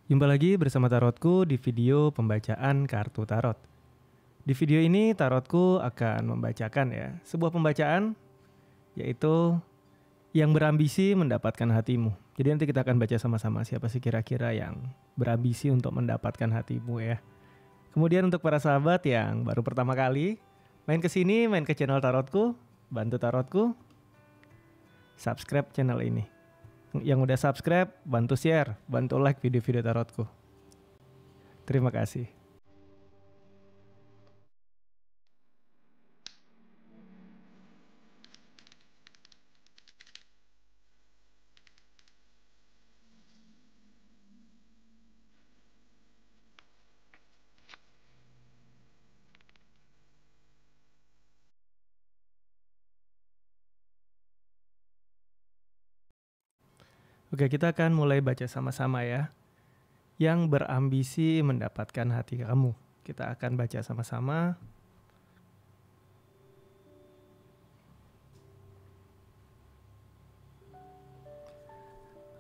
Jumpa lagi bersama Tarotku di video pembacaan kartu tarot. Di video ini Tarotku akan membacakan sebuah pembacaan, yaitu yang berambisi mendapatkan hatimu. Jadi nanti kita akan baca sama-sama siapa sih kira-kira yang berambisi untuk mendapatkan hatimu ya. Kemudian untuk para sahabat yang baru pertama kali main ke sini, main ke channel Tarotku, bantu Tarotku subscribe channel ini. Yang udah subscribe, bantu share, bantu like video-video tarotku. Terima kasih. Oke, kita akan mulai baca sama-sama ya. Yang berambisi mendapatkan hati kamu. Kita akan baca sama-sama.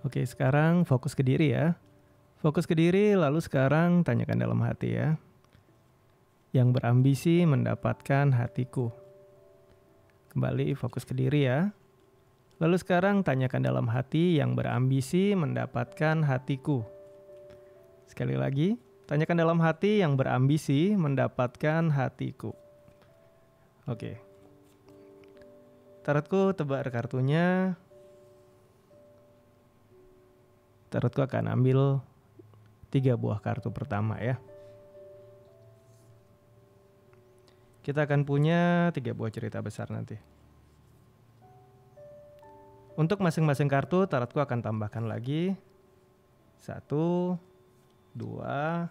Oke, sekarang fokus ke diri ya. Fokus ke diri, lalu sekarang tanyakan dalam hati ya. Yang berambisi mendapatkan hatiku. Kembali fokus ke diri ya. Lalu sekarang tanyakan dalam hati yang berambisi mendapatkan hatiku. Sekali lagi, tanyakan dalam hati yang berambisi mendapatkan hatiku. Oke. Tarotku tebak kartunya. Tarotku akan ambil 3 buah kartu pertama ya. Kita akan punya 3 buah cerita besar nanti. Untuk masing-masing kartu, tarotku akan tambahkan lagi 1, 2,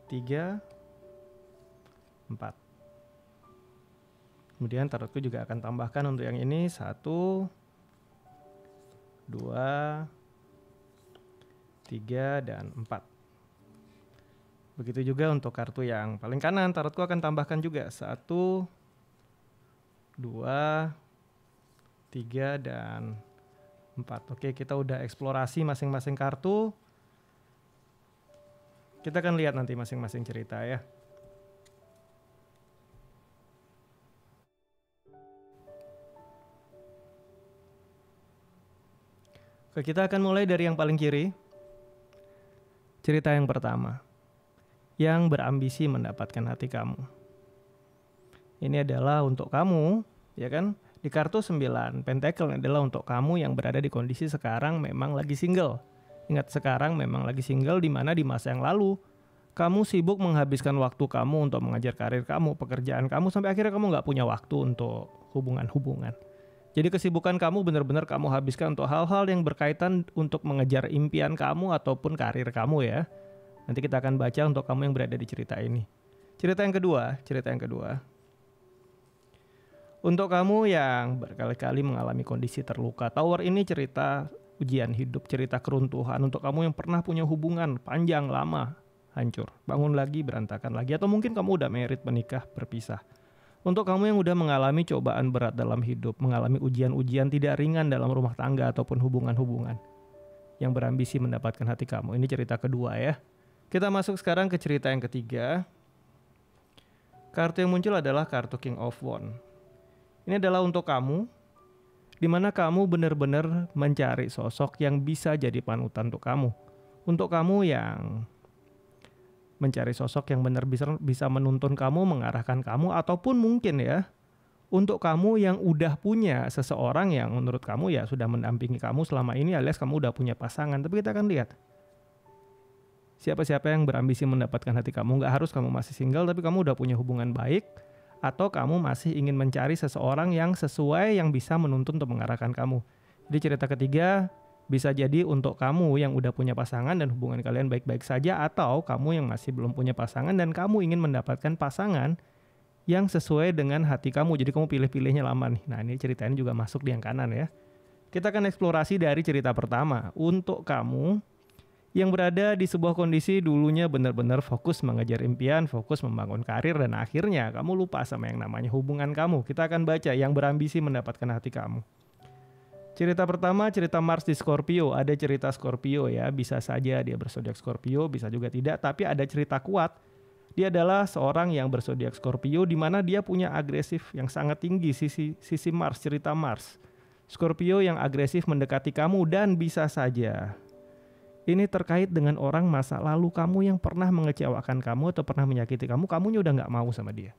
3, 4. Kemudian tarotku juga akan tambahkan untuk yang ini 1, 2, 3, dan 4. Begitu juga untuk kartu yang paling kanan, tarotku akan tambahkan juga 1, 2, 3, dan 4. Oke, kita udah eksplorasi masing-masing kartu. Kita akan lihat nanti masing-masing cerita ya. Oke, kita akan mulai dari yang paling kiri. Cerita yang pertama. Yang berambisi mendapatkan hati kamu. Ini adalah untuk kamu, ya kan? Di kartu 9 Pentacle adalah untuk kamu yang berada di kondisi sekarang memang lagi single. Ingat, sekarang memang lagi single, di mana di masa yang lalu kamu sibuk menghabiskan waktu kamu untuk mengajar karir kamu, pekerjaan kamu, sampai akhirnya kamu nggak punya waktu untuk hubungan-hubungan. Jadi kesibukan kamu benar-benar kamu habiskan untuk hal-hal yang berkaitan untuk mengejar impian kamu ataupun karir kamu ya. Nanti kita akan baca untuk kamu yang berada di cerita ini. Cerita yang kedua. Untuk kamu yang berkali-kali mengalami kondisi terluka, Tower ini cerita ujian hidup, cerita keruntuhan. Untuk kamu yang pernah punya hubungan panjang, lama, hancur, bangun lagi, berantakan lagi. Atau mungkin kamu udah married, menikah, berpisah. Untuk kamu yang udah mengalami cobaan berat dalam hidup, mengalami ujian-ujian tidak ringan dalam rumah tangga ataupun hubungan-hubungan. Yang berambisi mendapatkan hati kamu. Ini cerita kedua ya. Kita masuk sekarang ke cerita yang ketiga. Kartu yang muncul adalah kartu King of Wands. Ini adalah untuk kamu, di mana kamu benar-benar mencari sosok yang bisa jadi panutan untuk kamu. Untuk kamu yang mencari sosok yang benar bisa menuntun kamu, mengarahkan kamu, ataupun mungkin ya, untuk kamu yang udah punya seseorang yang menurut kamu ya sudah mendampingi kamu selama ini, alias kamu udah punya pasangan. Tapi kita akan lihat siapa-siapa yang berambisi mendapatkan hati kamu. Nggak harus kamu masih single, tapi kamu udah punya hubungan baik, atau kamu masih ingin mencari seseorang yang sesuai, yang bisa menuntun untuk mengarahkan kamu. Jadi cerita ketiga bisa jadi untuk kamu yang udah punya pasangan dan hubungan kalian baik-baik saja, atau kamu yang masih belum punya pasangan dan kamu ingin mendapatkan pasangan yang sesuai dengan hati kamu. Jadi kamu pilih-pilihnya lama nih. Nah, ini ceritanya juga masuk di yang kanan ya. Kita akan eksplorasi dari cerita pertama. Untuk kamu yang berada di sebuah kondisi dulunya benar-benar fokus mengejar impian, fokus membangun karir, dan akhirnya kamu lupa sama yang namanya hubungan kamu. Kita akan baca yang berambisi mendapatkan hati kamu. Cerita pertama, cerita Mars di Scorpio. Ada cerita Scorpio ya, bisa saja dia bersodiak Scorpio, bisa juga tidak. Tapi ada cerita kuat. Dia adalah seorang yang bersodiak Scorpio di mana dia punya agresif yang sangat tinggi, sisi Mars, cerita Mars. Scorpio yang agresif mendekati kamu dan bisa saja ini terkait dengan orang masa lalu kamu yang pernah mengecewakan kamu atau pernah menyakiti kamu, kamunya udah nggak mau sama dia.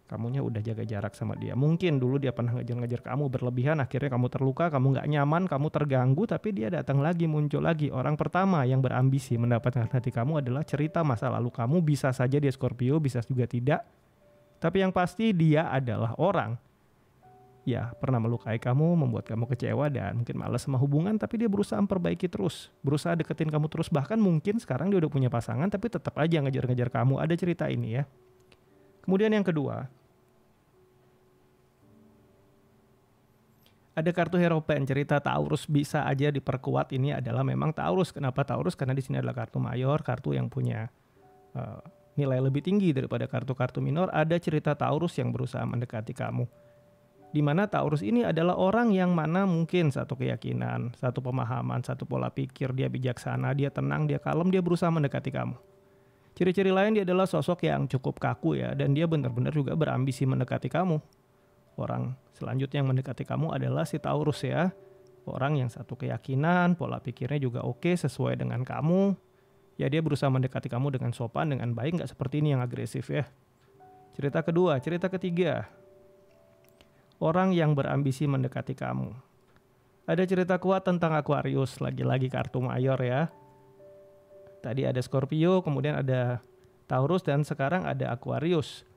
Kamunya udah jaga jarak sama dia. Mungkin dulu dia pernah ngejar-ngejar kamu berlebihan, akhirnya kamu terluka, kamu nggak nyaman, kamu terganggu, tapi dia datang lagi, muncul lagi. Orang pertama yang berambisi mendapatkan hati kamu adalah cerita masa lalu kamu. Bisa saja dia Scorpio, bisa juga tidak. Tapi yang pasti dia adalah orang ya pernah melukai kamu, membuat kamu kecewa dan mungkin malas sama hubungan, tapi dia berusaha memperbaiki terus, berusaha deketin kamu terus. Bahkan mungkin sekarang dia udah punya pasangan, tapi tetap aja ngejar-ngejar kamu. Ada cerita ini ya. Kemudian yang kedua, ada kartu Hierophant, cerita Taurus. Bisa aja diperkuat ini adalah memang Taurus. Kenapa Taurus? Karena di sini adalah kartu mayor, kartu yang punya nilai lebih tinggi daripada kartu-kartu minor. Ada cerita Taurus yang berusaha mendekati kamu. Di mana Taurus ini adalah orang yang mana mungkin satu keyakinan, satu pemahaman, satu pola pikir, dia bijaksana, dia tenang, dia kalem, dia berusaha mendekati kamu. Ciri-ciri lain dia adalah sosok yang cukup kaku ya, dan dia benar-benar juga berambisi mendekati kamu. Orang selanjutnya yang mendekati kamu adalah si Taurus ya. Orang yang satu keyakinan, pola pikirnya juga oke, sesuai dengan kamu. Ya dia berusaha mendekati kamu dengan sopan, dengan baik, nggak seperti ini yang agresif ya. Cerita kedua, cerita ketiga. Orang yang berambisi mendekati kamu. Ada cerita kuat tentang Aquarius, lagi-lagi kartu mayor ya. Tadi ada Scorpio, kemudian ada Taurus, dan sekarang ada Aquarius.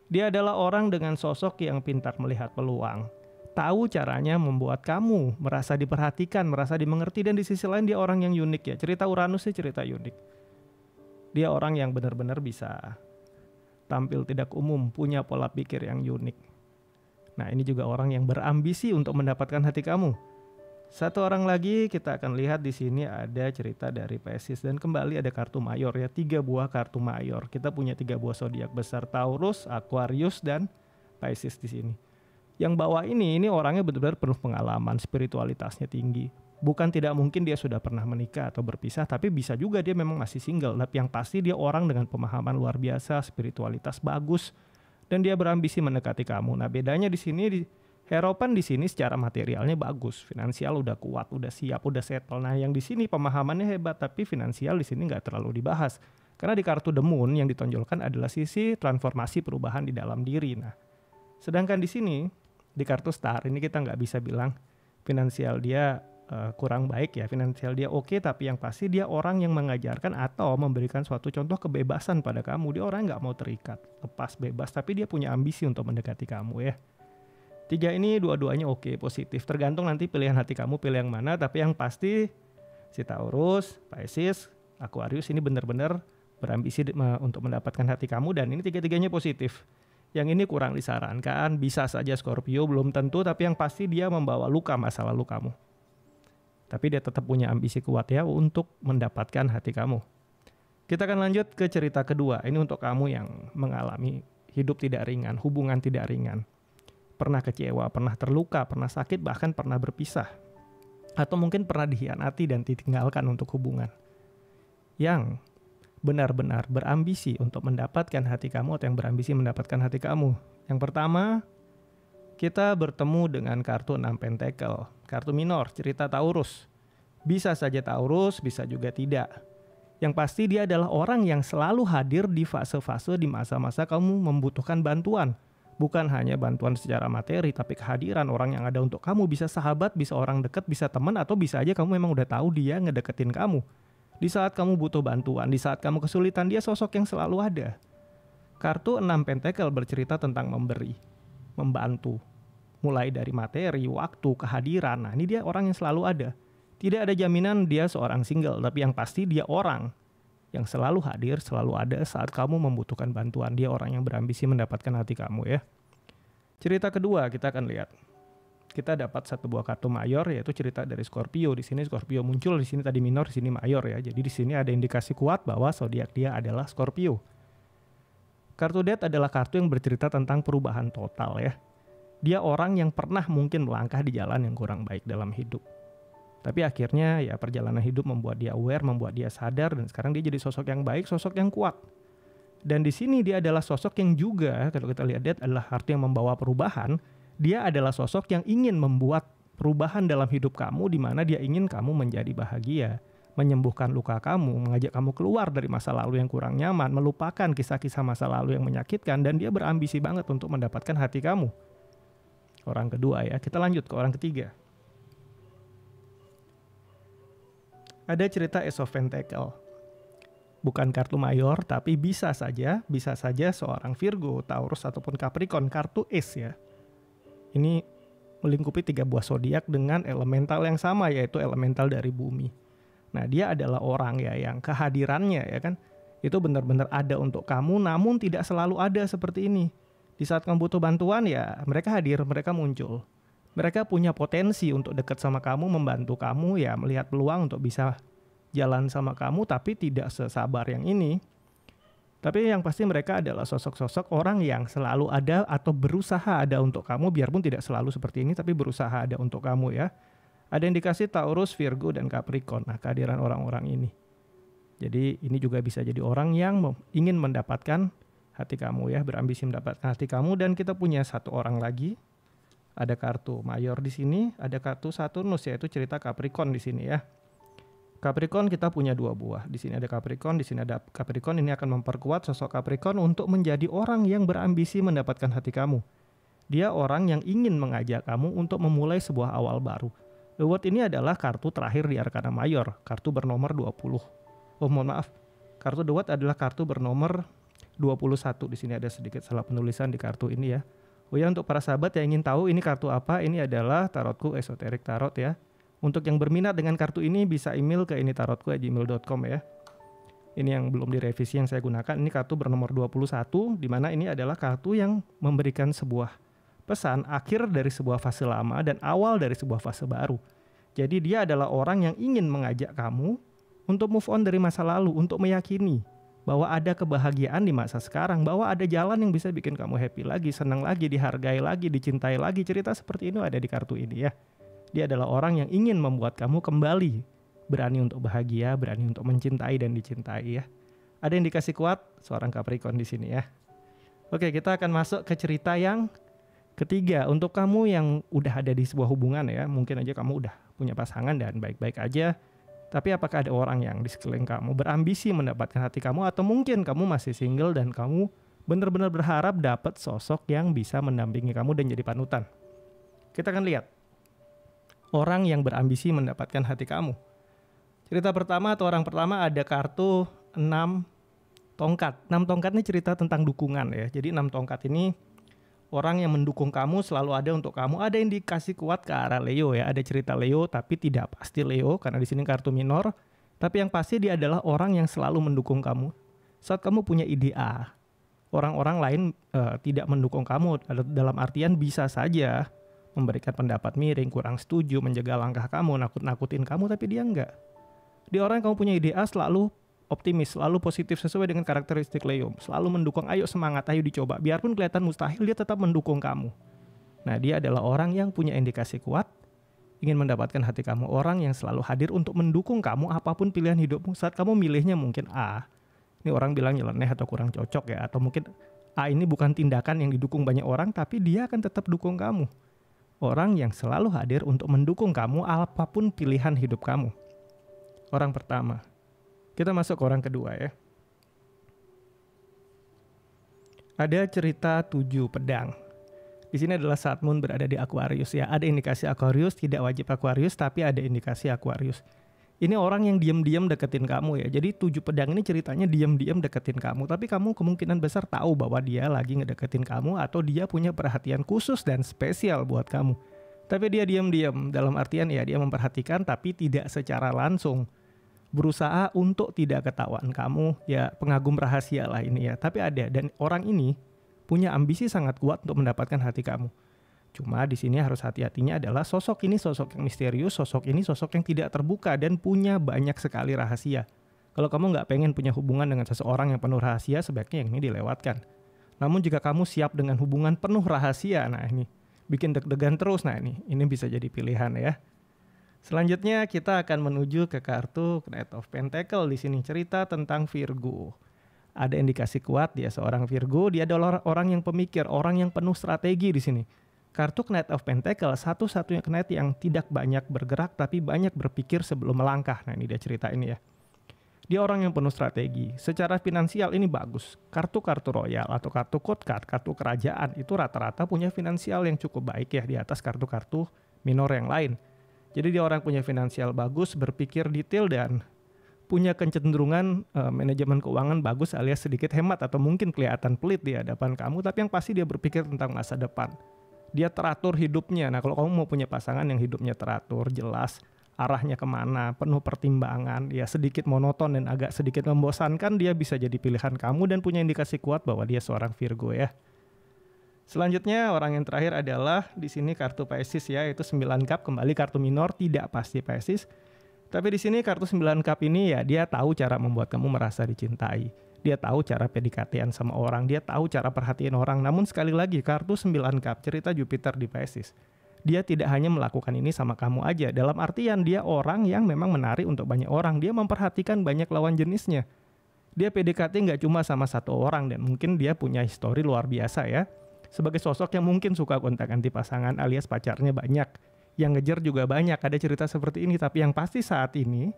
Dia adalah orang dengan sosok yang pintar melihat peluang. Tahu caranya membuat kamu merasa diperhatikan, merasa dimengerti, dan di sisi lain dia orang yang unik ya. Cerita Uranus sih cerita unik. Dia orang yang benar-benar bisa tampil tidak umum, punya pola pikir yang unik. Nah, ini juga orang yang berambisi untuk mendapatkan hati kamu. Satu orang lagi kita akan lihat di sini ada cerita dari Pisces, dan kembali ada kartu mayor ya, 3 buah kartu mayor. Kita punya 3 buah zodiak besar, Taurus, Aquarius, dan Pisces di sini. Yang bawah ini orangnya benar-benar penuh pengalaman, spiritualitasnya tinggi. Bukan tidak mungkin dia sudah pernah menikah atau berpisah, tapi bisa juga dia memang masih single. Tapi yang pasti dia orang dengan pemahaman luar biasa, spiritualitas bagus, dan dia berambisi mendekati kamu. Nah, bedanya di sini Hierophant di sini secara materialnya bagus, finansial udah kuat, udah siap, udah settle. Nah, yang di sini pemahamannya hebat, tapi finansial di sini nggak terlalu dibahas. Karena di kartu The Moon yang ditonjolkan adalah sisi transformasi perubahan di dalam diri. Nah, sedangkan di sini di kartu Star ini kita nggak bisa bilang finansial dia kurang baik ya, finansial dia oke, tapi yang pasti dia orang yang mengajarkan atau memberikan suatu contoh kebebasan pada kamu. Dia orang nggak mau terikat, lepas bebas, tapi dia punya ambisi untuk mendekati kamu ya. 3 ini dua-duanya oke, positif. Tergantung nanti pilihan hati kamu pilih yang mana, tapi yang pasti si Taurus, Pisces, Aquarius ini benar-benar berambisi untuk mendapatkan hati kamu, dan ini 3-3-nya positif. Yang ini kurang disarankan, bisa saja Scorpio, belum tentu, tapi yang pasti dia membawa luka masa lalu kamu. Tapi dia tetap punya ambisi kuat ya untuk mendapatkan hati kamu. Kita akan lanjut ke cerita kedua. Ini untuk kamu yang mengalami hidup tidak ringan, hubungan tidak ringan. Pernah kecewa, pernah terluka, pernah sakit, bahkan pernah berpisah. Atau mungkin pernah dikhianati dan ditinggalkan untuk hubungan. Yang benar-benar berambisi untuk mendapatkan hati kamu atau yang berambisi mendapatkan hati kamu. Yang pertama, kita bertemu dengan kartu 6 Pentacle, kartu minor, cerita Taurus. Bisa saja Taurus, bisa juga tidak. Yang pasti dia adalah orang yang selalu hadir di fase-fase di masa-masa kamu membutuhkan bantuan. Bukan hanya bantuan secara materi, tapi kehadiran orang yang ada untuk kamu. Bisa sahabat, bisa orang dekat, bisa teman, atau bisa aja kamu memang udah tahu dia ngedeketin kamu. Di saat kamu butuh bantuan, di saat kamu kesulitan, dia sosok yang selalu ada. Kartu 6 Pentacle bercerita tentang memberi, membantu. Mulai dari materi, waktu, kehadiran. Nah, ini dia orang yang selalu ada. Tidak ada jaminan dia seorang single, tapi yang pasti dia orang yang selalu hadir, selalu ada saat kamu membutuhkan bantuan. Dia orang yang berambisi mendapatkan hati kamu ya. Cerita kedua kita akan lihat. Kita dapat 1 buah kartu mayor, yaitu cerita dari Scorpio. Di sini Scorpio muncul, di sini tadi minor, di sini mayor ya. Jadi di sini ada indikasi kuat bahwa zodiak dia adalah Scorpio. Kartu Death adalah kartu yang bercerita tentang perubahan total ya. Dia orang yang pernah mungkin melangkah di jalan yang kurang baik dalam hidup. Tapi akhirnya ya perjalanan hidup membuat dia aware, membuat dia sadar, dan sekarang dia jadi sosok yang baik, sosok yang kuat. Dan di sini dia adalah sosok yang juga, kalau kita lihat dia adalah arti yang membawa perubahan. Dia adalah sosok yang ingin membuat perubahan dalam hidup kamu, di mana dia ingin kamu menjadi bahagia, menyembuhkan luka kamu, mengajak kamu keluar dari masa lalu yang kurang nyaman, melupakan kisah-kisah masa lalu yang menyakitkan, dan dia berambisi banget untuk mendapatkan hati kamu. Orang kedua ya, kita lanjut ke orang ketiga. Ada cerita Ace of Pentacle. Bukan kartu mayor, tapi bisa saja seorang Virgo, Taurus, ataupun Capricorn, kartu Ace ya. Ini melingkupi 3 buah zodiak dengan elemental yang sama, yaitu elemental dari bumi. Nah, dia adalah orang ya yang kehadirannya ya kan, itu benar-benar ada untuk kamu, namun tidak selalu ada seperti ini. Di saat kamu butuh bantuan ya, mereka hadir, mereka muncul. Mereka punya potensi untuk dekat sama kamu, membantu kamu ya, melihat peluang untuk bisa jalan sama kamu, tapi tidak sesabar yang ini. Tapi yang pasti mereka adalah sosok-sosok orang yang selalu ada atau berusaha ada untuk kamu, biarpun tidak selalu seperti ini, tapi berusaha ada untuk kamu ya. Ada indikasi Taurus, Virgo, dan Capricorn, nah kehadiran orang-orang ini. Jadi ini juga bisa jadi orang yang ingin mendapatkan hati kamu ya, berambisi mendapatkan hati kamu. Dan kita punya satu orang lagi. Ada kartu mayor di sini, ada kartu Saturnus, yaitu cerita Capricorn di sini ya. Capricorn kita punya 2 buah. Di sini ada Capricorn, di sini ada Capricorn. Ini akan memperkuat sosok Capricorn untuk menjadi orang yang berambisi mendapatkan hati kamu. Dia orang yang ingin mengajak kamu untuk memulai sebuah awal baru. The World ini adalah kartu terakhir di Arkana Mayor, kartu bernomor 20. Oh, mohon maaf. Kartu The World adalah kartu bernomor 21. Di sini ada sedikit salah penulisan di kartu ini ya. Oh ya, untuk para sahabat yang ingin tahu ini kartu apa, ini adalah tarotku Esoteric Tarot ya. Untuk yang berminat dengan kartu ini bisa email ke initarotku@gmail.com ya. Ini yang belum direvisi yang saya gunakan. Ini kartu bernomor 21, di mana ini adalah kartu yang memberikan sebuah pesan akhir dari sebuah fase lama dan awal dari sebuah fase baru. Jadi dia adalah orang yang ingin mengajak kamu untuk move on dari masa lalu, untuk meyakini bahwa ada kebahagiaan di masa sekarang, bahwa ada jalan yang bisa bikin kamu happy lagi, senang lagi, dihargai lagi, dicintai lagi. Cerita seperti ini ada di kartu ini ya. Dia adalah orang yang ingin membuat kamu kembali berani untuk bahagia, berani untuk mencintai dan dicintai ya. Ada indikasi kuat seorang Capricorn di sini ya. Oke, kita akan masuk ke cerita yang ketiga. Untuk kamu yang udah ada di sebuah hubungan ya, mungkin aja kamu udah punya pasangan dan baik-baik aja. Tapi apakah ada orang yang di sekeliling kamu berambisi mendapatkan hati kamu, atau mungkin kamu masih single dan kamu benar-benar berharap dapat sosok yang bisa mendampingi kamu dan jadi panutan. Kita akan lihat orang yang berambisi mendapatkan hati kamu. Cerita pertama atau orang pertama ada kartu 6 tongkat. 6 tongkat ini cerita tentang dukungan ya. Jadi 6 tongkat ini orang yang mendukung kamu, selalu ada untuk kamu. Ada indikasi kuat ke arah Leo ya. Ada cerita Leo tapi tidak pasti Leo karena di sini kartu minor. Tapi yang pasti dia adalah orang yang selalu mendukung kamu. Saat kamu punya ide A, orang-orang lain tidak mendukung kamu. Dalam artian bisa saja memberikan pendapat miring, kurang setuju, menjaga langkah kamu, nakut-nakutin kamu, tapi dia enggak. Dia orang yang kamu punya ide A selalu optimis, selalu positif sesuai dengan karakteristik Leo. Selalu mendukung, ayo semangat, ayo dicoba. Biarpun kelihatan mustahil, dia tetap mendukung kamu. Nah, dia adalah orang yang punya indikasi kuat, ingin mendapatkan hati kamu. Orang yang selalu hadir untuk mendukung kamu apapun pilihan hidupmu. Saat kamu milihnya mungkin A, ini orang bilang nyeleneh atau kurang cocok ya. Atau mungkin A ini bukan tindakan yang didukung banyak orang, tapi dia akan tetap dukung kamu. Orang yang selalu hadir untuk mendukung kamu apapun pilihan hidup kamu. Orang pertama. Kita masuk ke orang kedua ya. Ada cerita 7 pedang. Di sini adalah saat Moon berada di Aquarius ya. Ada indikasi Aquarius, tidak wajib Aquarius, tapi ada indikasi Aquarius. Ini orang yang diam-diam deketin kamu ya. Jadi 7 pedang ini ceritanya diam-diam deketin kamu. Tapi kamu kemungkinan besar tahu bahwa dia lagi ngedeketin kamu, atau dia punya perhatian khusus dan spesial buat kamu. Tapi dia diam-diam, dalam artian ya dia memperhatikan tapi tidak secara langsung. Berusaha untuk tidak ketahuan kamu, ya pengagum rahasia lah ini ya. Tapi ada, dan orang ini punya ambisi sangat kuat untuk mendapatkan hati kamu. Cuma di sini harus hati-hatinya adalah sosok ini sosok yang misterius, sosok ini sosok yang tidak terbuka dan punya banyak sekali rahasia. Kalau kamu nggak pengen punya hubungan dengan seseorang yang penuh rahasia, sebaiknya yang ini dilewatkan. Namun jika kamu siap dengan hubungan penuh rahasia, nah ini bikin deg-degan terus. Nah ini bisa jadi pilihan ya. Selanjutnya kita akan menuju ke kartu Knight of Pentacle. Di sini cerita tentang Virgo. Ada indikasi kuat dia seorang Virgo, dia adalah orang yang pemikir, orang yang penuh strategi di sini. Kartu Knight of Pentacle satu-satunya Knight yang tidak banyak bergerak tapi banyak berpikir sebelum melangkah. Nah ini dia cerita ini ya. Dia orang yang penuh strategi. Secara finansial ini bagus. Kartu-kartu royal atau kartu code card, kartu kerajaan itu rata-rata punya finansial yang cukup baik ya di atas kartu-kartu minor yang lain. Jadi dia orang punya finansial bagus, berpikir detail dan punya kecenderungan manajemen keuangan bagus alias sedikit hemat atau mungkin kelihatan pelit di hadapan kamu, tapi yang pasti dia berpikir tentang masa depan. Dia teratur hidupnya. Nah kalau kamu mau punya pasangan yang hidupnya teratur, jelas, arahnya kemana, penuh pertimbangan, ya sedikit monoton dan agak sedikit membosankan, dia bisa jadi pilihan kamu dan punya indikasi kuat bahwa dia seorang Virgo ya. Selanjutnya orang yang terakhir adalah di sini kartu Pisces ya, itu 9 cup, kembali kartu minor, tidak pasti Pisces. Tapi di sini kartu 9 cup ini ya dia tahu cara membuat kamu merasa dicintai. Dia tahu cara PDKT-an sama orang, dia tahu cara perhatiin orang. Namun sekali lagi kartu 9 cup cerita Jupiter di Pisces. Dia tidak hanya melakukan ini sama kamu aja. Dalam artian dia orang yang memang menarik untuk banyak orang. Dia memperhatikan banyak lawan jenisnya. Dia PDKT nggak cuma sama satu orang dan mungkin dia punya histori luar biasa ya. Sebagai sosok yang mungkin suka gonta-ganti pasangan alias pacarnya banyak. Yang ngejar juga banyak, ada cerita seperti ini. Tapi yang pasti saat ini,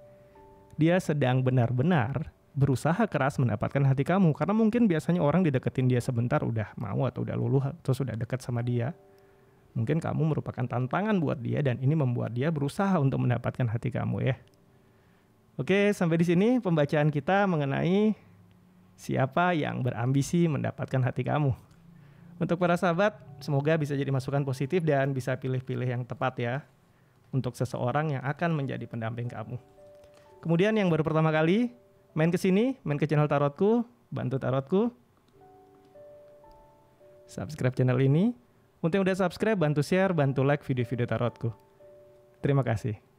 dia sedang benar-benar berusaha keras mendapatkan hati kamu. Karena mungkin biasanya orang dideketin dia sebentar udah mau atau udah luluh atau sudah dekat sama dia. Mungkin kamu merupakan tantangan buat dia dan ini membuat dia berusaha untuk mendapatkan hati kamu ya. Oke, sampai di sini pembacaan kita mengenai siapa yang berambisi mendapatkan hati kamu. Untuk para sahabat, semoga bisa jadi masukan positif dan bisa pilih-pilih yang tepat ya untuk seseorang yang akan menjadi pendamping kamu. Kemudian yang baru pertama kali main ke sini, main ke channel tarotku, bantu tarotku, subscribe channel ini. Untuk yang udah subscribe, bantu share, bantu like video-video tarotku. Terima kasih.